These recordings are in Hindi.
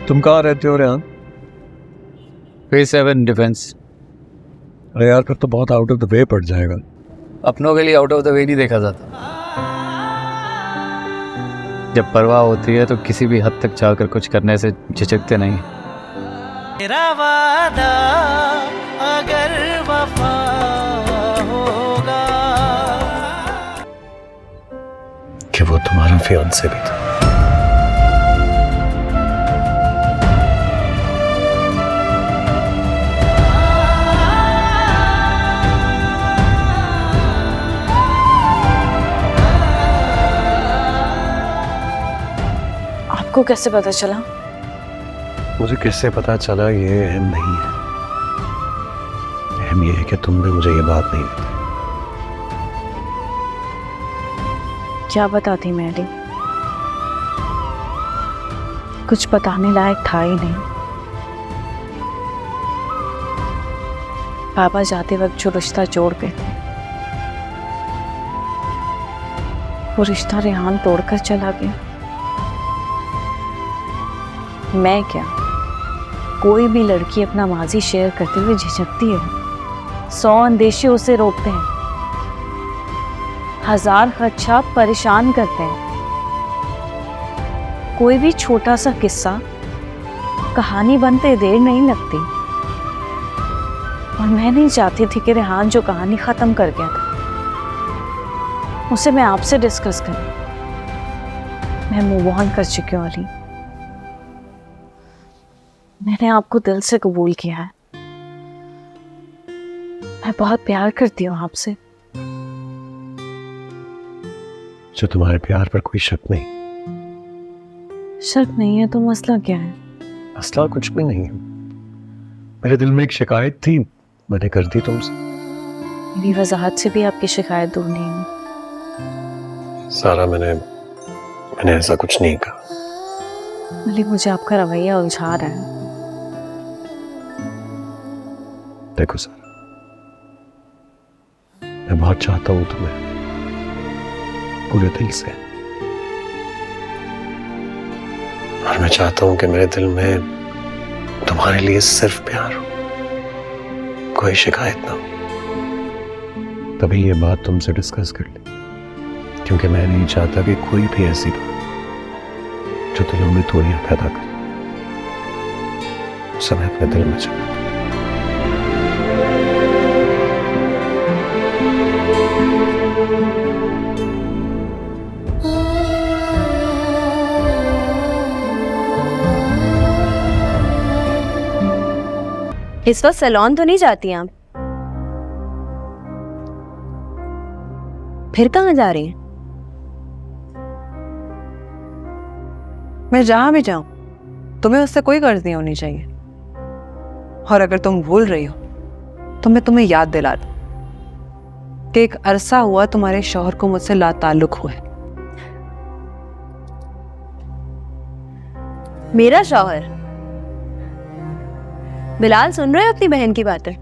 तुम कहाँ रहते हो रेहान? Phase 7 defence. अरे यार फिर तो बहुत आउट ऑफ द वे पड़ जाएगा। अपनों के लिए आउट ऑफ द वे नहीं देखा जाता। जब परवाह होती है तो किसी भी हद तक जाकर कुछ करने से झिझकते नहीं। तेरा वादा अगर वफा होगा कि वो तुम्हारा फियांसे भी था। आपको कैसे पता चला? मुझे किससे पता चला ये अहम नहीं है। अहम ये है कि तुमने मुझे ये बात नहीं बताई। क्या बताती मैडी? कुछ बताने लायक था ही नहीं। पापा जाते वक्त जो रिश्ता जोड़ गए थे वो रिश्ता रेहान तोड़कर चला गया। मैं क्या, कोई भी लड़की अपना माजी शेयर करते हुए झिझकती है। 100 अंदेशे उसे रोकते हैं, 1000 खदशात परेशान करते हैं। कोई भी छोटा सा किस्सा कहानी बनते देर नहीं लगती। और मैं नहीं चाहती थी कि रेहान जो कहानी खत्म कर गया था उसे मैं आपसे डिस्कस करूं। मैं मूव ऑन कर चुकी हूं अली। मैंने आपको दिल से कबूल किया है। मैं बहुत प्यार करती हूँ आपसे। जो तुम्हारे प्यार पर कोई शक नहीं। शक नहीं है तो मसला क्या है? मसला कुछ भी नहीं है। मेरे दिल में एक शिकायत थी, मैंने कर दी तुमसे। मेरी वजाहत से भी आपकी शिकायत दूर नहीं हुई। सारा मैंने ऐसा कुछ नहीं कहा। अली मुझे आपका रवैया उलझा रहा है। देखो सर, मैं बहुत चाहता हूं तुम्हें पूरे दिल से। और मैं चाहता हूं कि मेरे दिल में तुम्हारे लिए सिर्फ प्यार हो, कोई शिकायत ना हो। तभी ये बात तुमसे डिस्कस कर ली, क्योंकि मैं नहीं चाहता कि कोई भी ऐसी बात जो दिलों में दूरियां पैदा करे उसे मैं अपने दिल में चला। इस वक्त सैलून तो नहीं जाती आप? फिर कहाँ जा रही हैं? मैं जहां भी जाऊं तुम्हें उससे कोई गर्ज नहीं होनी चाहिए। और अगर तुम भूल रही हो तो मैं तुम्हें याद दिला दूं कि एक अरसा हुआ तुम्हारे शौहर को मुझसे लाताल्लुक हुए। मेरा शौहर? बिलाल सुन रहे हो अपनी बहन की बातें?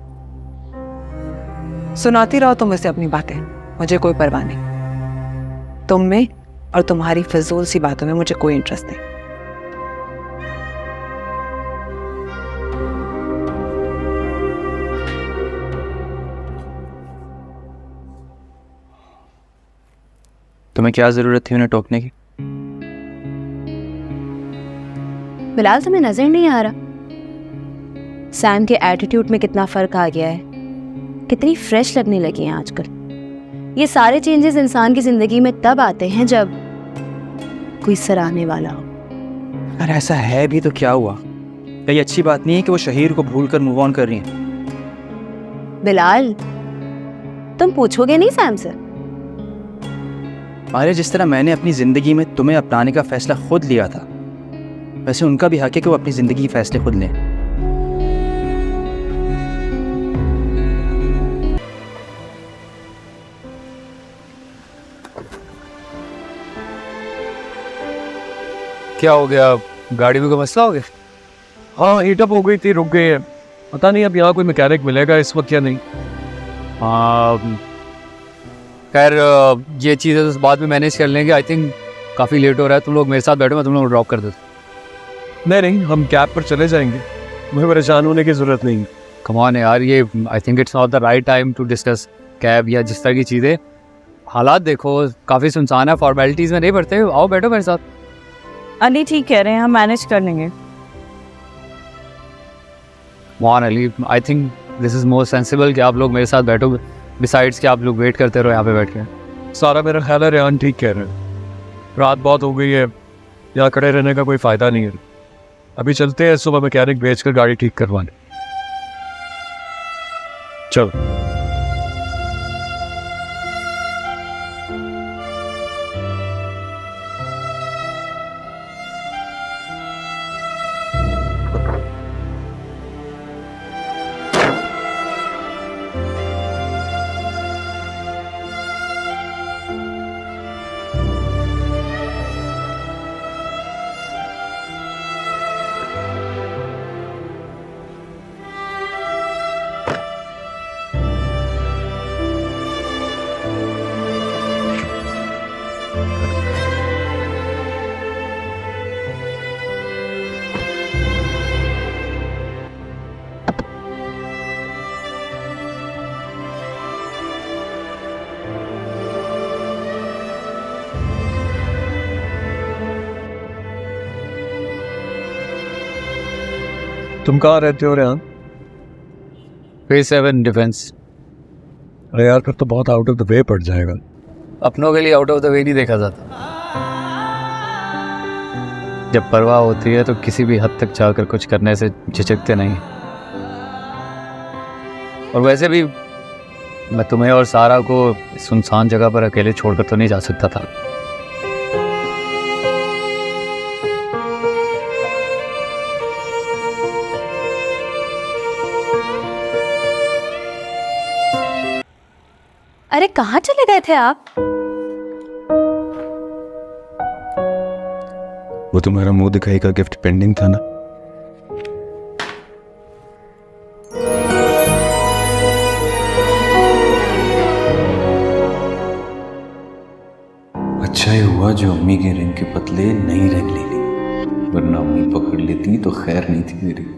सुनाती रहो तुम इसे अपनी बातें, मुझे कोई परवाह नहीं। तुम में और तुम्हारी फिजूल सी बातों में मुझे कोई इंटरेस्ट नहीं। तुम्हें क्या जरूरत थी उन्हें टोकने की? बिलाल तुम्हें नजर नहीं आ रहा सैम के एटीट्यूड में कितना फर्क आ गया है? कितनी फ्रेश लगने लगी हैं आजकल। ये सारे चेंजेस इंसान की जिंदगी में तब आते हैं जब कोई सराहने वाला हो। अगर ऐसा है भी तो क्या हुआ? क्या ये अच्छी बात नहीं है कि वो शहीर को भूल कर मूव ऑन कर रही हैं? बिलाल तुम पूछोगे नहीं सैम से? अरे जिस तरह मैंने अपनी जिंदगी में तुम्हें अपनाने का फैसला खुद लिया था, वैसे उनका भी हक है कि वो अपनी जिंदगी के फैसले खुद लें। क्या हो गया? गाड़ी में कोई मसला हो गया? हाँ, हीटअप हो गई थी, रुक गई है। पता नहीं अब यहाँ कोई मैकेनिक मिलेगा इस वक्त या नहीं। खैर ये चीज़ें तो बाद में मैनेज कर लेंगे। आई थिंक काफ़ी लेट हो रहा है, तुम लोग मेरे साथ बैठो, मैं तुम लोग ड्रॉप कर देता नहीं, हम कैब पर चले जाएंगे, मुझे परेशान होने की जरूरत नहीं है। कम ऑन यार, ये I think it's not the right time to discuss CAB या जिस तरह की चीज़ें। हालात देखो, काफ़ी सुनसान है, फॉर्मेलिटीज़ में नहीं पड़ते। आओ बैठो मेरे साथ। अली ठीक कह रहे हैं, हम मैनेज कर लेंगे। Mohan Ali, I think this is more sensible कि आप लोग मेरे साथ बैठो, बिसाइड्स कि आप लोग वेट करते रहो यहाँ पे बैठ के। सारा मेरा ख्याल है रेहान ठीक कह रहे हैं, रात बहुत हो गई है, यहाँ खड़े रहने का कोई फ़ायदा नहीं है। अभी चलते हैं, सुबह मैकेनिक भेजकर गाड़ी ठीक करवाने। चलो। तुम कहाँ रहते हो रेहान? Phase 7 defence. अरे यार, फिर तो बहुत आउट ऑफ द वे पड़ जाएगा। अपनों के लिए आउट ऑफ द वे नहीं देखा जाता। जब परवाह होती है तो किसी भी हद तक जाकर कुछ करने से झिझकते नहीं। और वैसे भी मैं तुम्हें और सारा को सुनसान जगह पर अकेले छोड़कर तो नहीं जा सकता था। अरे कहाँ चले गए थे आप? वो तुम्हारा मुंह दिखाई का गिफ्ट पेंडिंग था ना। अच्छा ही हुआ जो अम्मी के रिंग के पतले नई रिंग ले ली, वरना अम्मी पकड़ लेती तो खैर नहीं थी मेरी।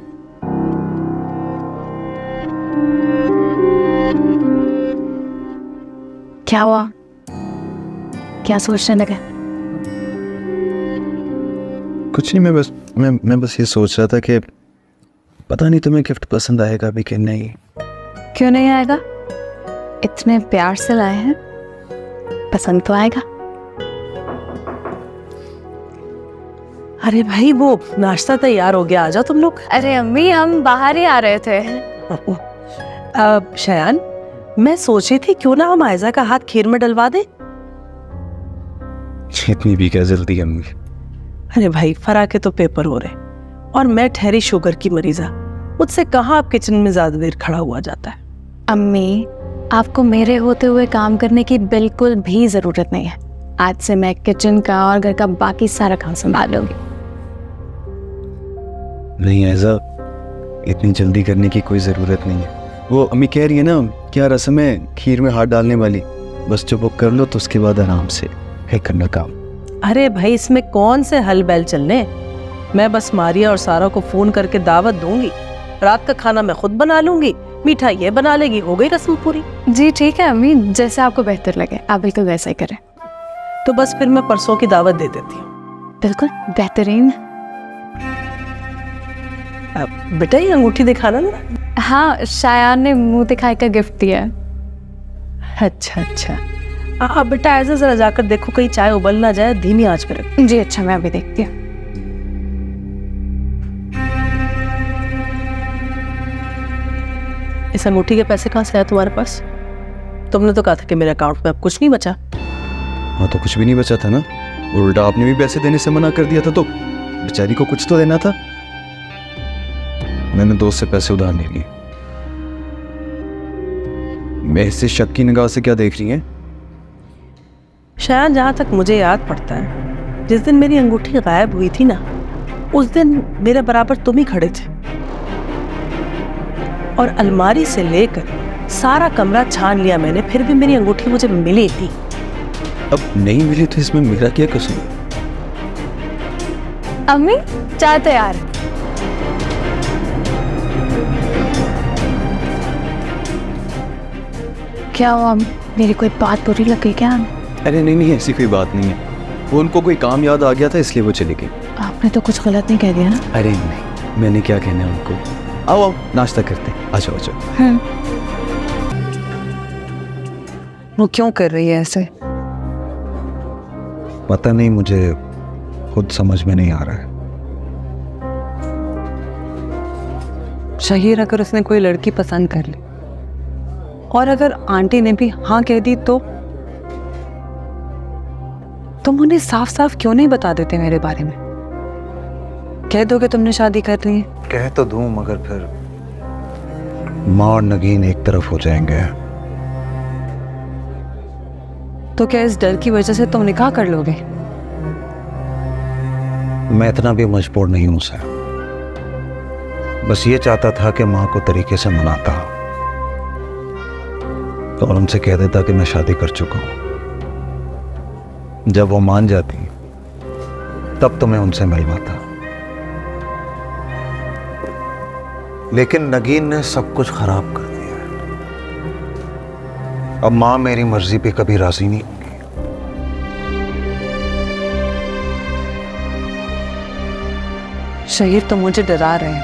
क्या हुआ? क्या सोचने लगे? कुछ नहीं, मैं बस ये सोच रहा था कि पता नहीं तुम्हें गिफ्ट पसंद आएगा भी कि नहीं। क्यों नहीं आएगा? इतने प्यार से लाए हैं, पसंद तो आएगा। अरे भाई, वो नाश्ता तैयार हो गया, आ जाओ तुम लोग। अरे अम्मी, हम बाहर ही आ रहे थे। शयान, मैं सोची थी क्यों ना हम आयजा का हाथ खीर में डलवा दे। इतनी भी क्या जल्दी अम्मी? अरे भाई, फरा के तो पेपर हो रहे और मैं ठहरी शुगर की मरीजा, मुझसे कहाँ आप किचन में ज्यादा देर खड़ा हुआ जाता है। अम्मी, आपको मेरे होते हुए काम करने की बिल्कुल भी जरूरत नहीं है। आज से मैं किचन का और घर का बाकी सारा काम संभाल लूंगी। नहीं ऐसा, इतनी जल्दी करने की कोई ज़रूरत नहीं है। वो अम्मी कह रही है ना, क्या रस्म है खीर में हाथ डालने वाली, बस जब वो कर लो तो उसके बाद आराम से है करना काम। अरे भाई, इसमें कौन से हल बैल चलने। मैं बस मारिया और सारा को फोन करके दावत दूंगी, रात का खाना मैं खुद बना लूंगी, मीठा ये बना लेगी, हो गई रस्म पूरी। जी ठीक है अम्मी, जैसे आपको बेहतर लगे आप बिल्कुल वैसा ही करें। तो बस फिर मैं परसों की दावत दे देती हूँ। बिल्कुल बेहतरीन। बेटा, ये अंगूठी दिखाना ना। हाँ, शायान ने मुंह दिखाई का गिफ्ट दिया है। अच्छा अच्छा, हाँ बेटा, ऐसे जरा जाकर देखो कहीं चाय उबल ना जाए, धीमी आंच पर रखो। जी अच्छा, मैं अभी देखती हूँ। इस अंगूठी के पैसे कहाँ से आए तुम्हारे पास? तुमने तो कहा था कि मेरे अकाउंट में अब कुछ नहीं बचा। हाँ तो कुछ भी नहीं बचा था ना, उल्टा आपने भी पैसे देने से मना कर दिया था, तो बेचारी को कुछ तो देना था। मैंने दोस्त से पैसे उधार ले लिए। मैं इससे शक की निगाह से क्या देख रही हैं? शायद जहाँ तक मुझे याद पड़ता है, जिस दिन मेरी अंगूठी गायब हुई थी ना, उस दिन मेरे बराबर तुम ही खड़े थे और अलमारी से लेकर सारा कमरा छान लिया मैंने, फिर भी मेरी अंगूठी मुझे मिली थी। अब नहीं मिली तो इसमें मेरा क्या कसूर? अम्मी चाय तैयार। क्या हुआ, मेरी कोई बात बुरी लग गई क्या? अरे नहीं नहीं, ऐसी कोई बात नहीं है। वो उनको कोई काम याद आ गया था इसलिए वो चली गई। आपने तो कुछ गलत नहीं कह दिया ना? अरे नहीं, मैंने क्या कहना है उनको। आओ आओ नाश्ता करते हैं, आ जाओ आ जाओ। वो क्यों कर रही है ऐसे? पता नहीं, मुझे खुद समझ में नहीं आ रहा है। शहीर, अगर उसने कोई लड़की पसंद कर ली और अगर आंटी ने भी हाँ कह दी तो तुम उन्हें साफ साफ क्यों नहीं बता देते मेरे बारे में? कह दो कि तुमने शादी कर ली है। कह तो दूं, मगर फिर माँ और नगीन एक तरफ हो जाएंगे। तो क्या इस डर की वजह से तुम निकाह कर लोगे? मैं इतना भी मजबूर नहीं हूं सर। बस ये चाहता था कि माँ को तरीके से मनाता और उनसे कह देता कि मैं शादी कर चुका हूं। जब वो मान जाती तब तो मैं उनसे मिलवाता। लेकिन नगीन ने सब कुछ खराब कर दिया है। अब माँ मेरी मर्जी पे कभी राजी नहीं होगी। शहीर, तुम मुझे डरा रहे हो।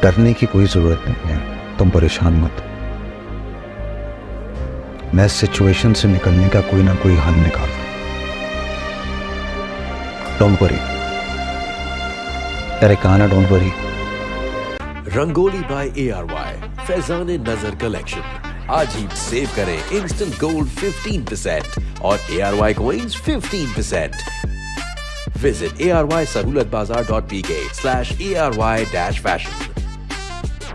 डरने की कोई जरूरत नहीं है, तुम परेशान मत। मैं इस सिचुएशन से निकलने का कोई ना कोई हल निकालूं। Don't worry. अरे कहा ना don't worry. Rangoli by ARY Faizan Nazar collection. आज ही सेव करें इंस्टेंट गोल्ड 15% और ARY coins 15%। Visit ARYSahoolatbazaar.pk/ARY-fashion।